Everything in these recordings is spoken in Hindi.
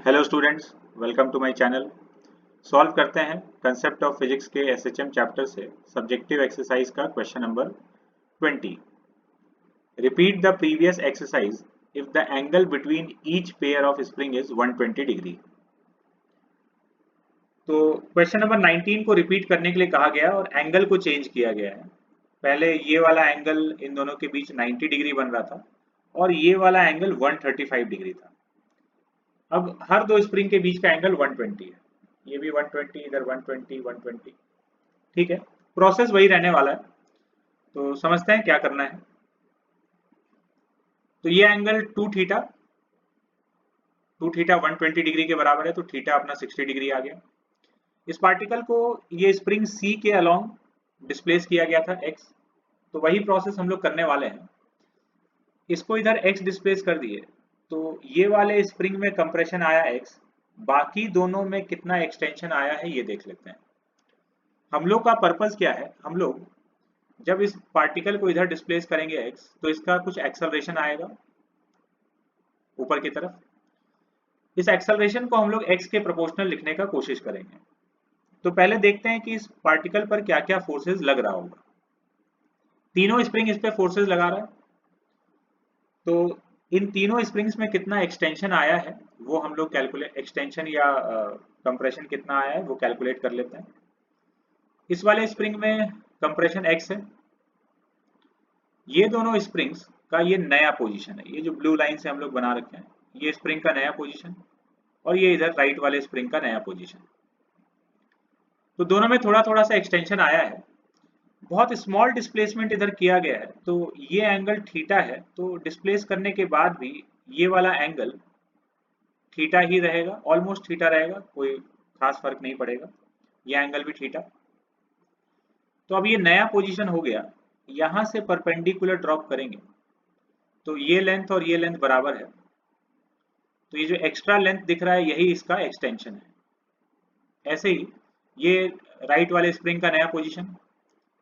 Hello students, welcome to my channel. Solve करते हैं कंसेप्ट ऑफ फिजिक्स के एसएचएम चैप्टर से सब्जेक्टिव एक्सरसाइज का question number 20। Repeat the previous exercise if the angle between each pair of spring is 120 degree. तो क्वेश्चन नंबर 19 को रिपीट करने के लिए कहा गया और एंगल को चेंज किया गया है। पहले ये वाला एंगल इन दोनों के बीच 90 डिग्री बन रहा था और ये वाला एंगल 135 डिग्री था। अब हर दो स्प्रिंग के बीच का एंगल 120 है, ये भी 120, इधर 120, 120। ठीक है, प्रोसेस वही रहने वाला है। तो समझते हैं क्या करना है। तो ये एंगल 2 थीटा 120 डिग्री के बराबर है, तो थीटा अपना 60 डिग्री आ गया। इस पार्टिकल को ये स्प्रिंग सी के अलोंग डिस्प्लेस किया गया था x, तो वही प्रोसेस हम लोग करने वाले हैं। इसको इधर x डिस्प्लेस कर दिए, तो ये वाले स्प्रिंग में कंप्रेशन आया x, बाकी दोनों में कितना एक्सटेंशन आया है ये देख लेते हैं। हम लोग का पर्पस क्या है, हम लोग जब इस पार्टिकल को इधर डिस्प्लेस करेंगे x, तो इसका कुछ एक्सेलरेशन आएगा ऊपर की तरफ। इस एक्सेलरेशन को हम लोग x के प्रोपोर्शनल लिखने का कोशिश करेंगे। तो पहले देखते हैं कि इस पार्टिकल पर क्या क्या फोर्सेस लग रहा होगा। तीनों स्प्रिंग इस पे फोर्सेस लगा रहा है, तो इन तीनों स्प्रिंग्स में कितना एक्सटेंशन आया है वो हम लोग कैलकुलेट, एक्सटेंशन या कंप्रेशन कितना आया है वो कैलकुलेट कर लेते हैं। इस वाले स्प्रिंग में कंप्रेशन x है, ये दोनों स्प्रिंग्स का ये नया पोजीशन है, ये जो ब्लू लाइन से हम लोग बना रखे हैं ये स्प्रिंग का नया पोजीशन, और ये इधर राइट वाले स्प्रिंग का नया पोजीशन। तो दोनों में थोड़ा थोड़ा सा एक्सटेंशन आया है, बहुत स्मॉल डिस्प्लेसमेंट इधर किया गया है, तो ये एंगल थीटा है, तो डिस्प्लेस करने के बाद भी ये वाला एंगल थीटा ही रहेगा, ऑलमोस्ट थीटा रहेगा, कोई खास फर्क नहीं पड़ेगा, ये एंगल भी थीटा। तो अब ये नया पोजीशन हो गया, यहां से परपेंडिकुलर ड्रॉप करेंगे तो ये लेंथ और ये लेंथ बराबर है, तो ये जो एक्स्ट्रा लेंथ दिख रहा है यही इसका एक्सटेंशन है। ऐसे ही ये राइट वाले स्प्रिंग का नया पोजीशन,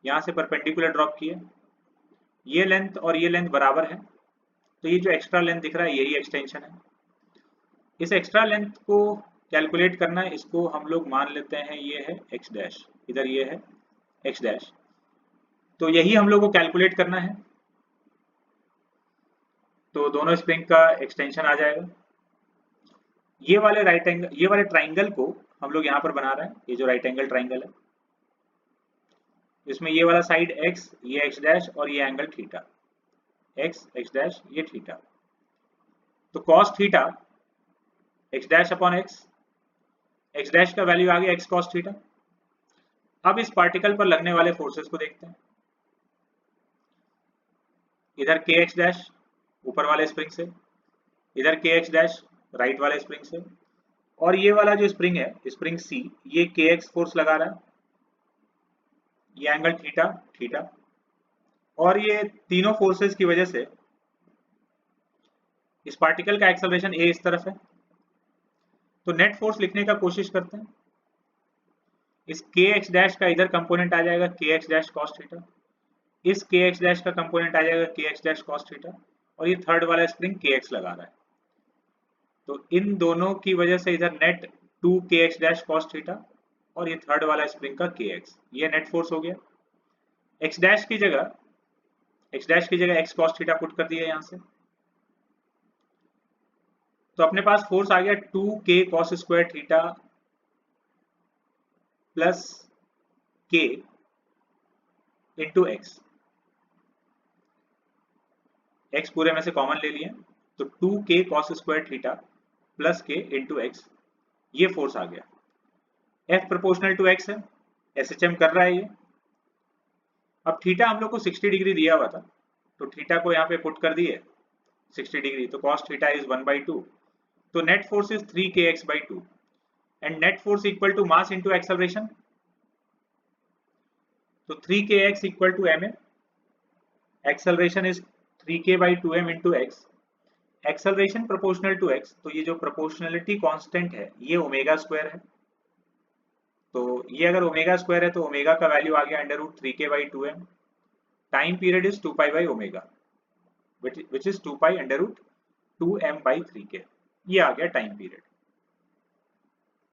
यहाँ से परपेंडिकुलर ड्रॉप किए, ये लेंथ और ये लेंथ बराबर है, तो ये जो एक्स्ट्रा लेंथ दिख रहा है यही एक्सटेंशन है। इस एक्स्ट्रा लेंथ को कैलकुलेट करना है, इसको हम लोग मान लेते हैं ये है x डैश, इधर ये है x डैश, तो यही हम लोग को कैलकुलेट करना है। तो दोनों स्प्रिंग का एक्सटेंशन आ जाएगा। ये वाले राइट एंगल, ये वाले ट्राइंगल को हम लोग यहाँ पर बना रहे हैं, ये जो राइट एंगल ट्राइंगल है इसमें ये वाला साइड x, ये x डैश और ये एंगल थीटा, x डैश ये थीटा, तो cos theta x dash upon x dash का वैल्यू आ गया x cos थीटा। अब इस पार्टिकल पर लगने वाले फोर्सेस को देखते हैं। इधर kx डैश ऊपर वाले स्प्रिंग से, इधर kx डैश राइट वाले स्प्रिंग से, और ये वाला जो स्प्रिंग है स्प्रिंग C, ये kx फोर्स लगा रहा है, ये एंगल थीटा थीटा, और ये तीनों फोर्सेस की वजह से इस पार्टिकल का एक्सेलरेशन a इस तरफ है। तो नेट फोर्स लिखने का कोशिश करते हैं। इस kx डैश का इधर कंपोनेंट आ जाएगा kx डैश cos थीटा, इस kx डैश का कंपोनेंट आ जाएगा kx डैश cos थीटा, और ये थर्ड वाला स्प्रिंग kx लगा रहा है, तो इन दोनों की वजह से इधर net 2 kx dash cos theta, और ये थर्ड वाला स्प्रिंग का kx, ये नेट फोर्स हो गया। x डैश की जगह x cos थीटा पुट कर दिया यहाँ से, तो अपने पास फोर्स आ गया 2k cos square theta plus k into x, x पूरे में से कॉमन ले लिए, तो 2k cos square theta plus k into x, ये फोर्स आ गया। F प्रोपोर्शनल टू x है, SHM कर रहा है ये। अब थीटा हम लोग को 60 डिग्री दिया हुआ था, तो थीटा को यहाँ पे पुट कर दिए 60 डिग्री, तो cos थीटा इज 1/2, तो net force is 3kx/2, and net force equal to mass into acceleration, तो 3kx equal to ma, acceleration is 3k/2m into x, acceleration proportional to x, तो ये जो प्रोपोर्शनलिटी कांस्टेंट है ये ओमेगा स्क्वायर है, तो ये अगर ओमेगा स्क्वायर है तो ओमेगा का वैल्यू आ गया √3k/2m, टाइम पीरियड इज 2π/ओमेगा which is 2π √2m/3k, ये आ गया टाइम पीरियड।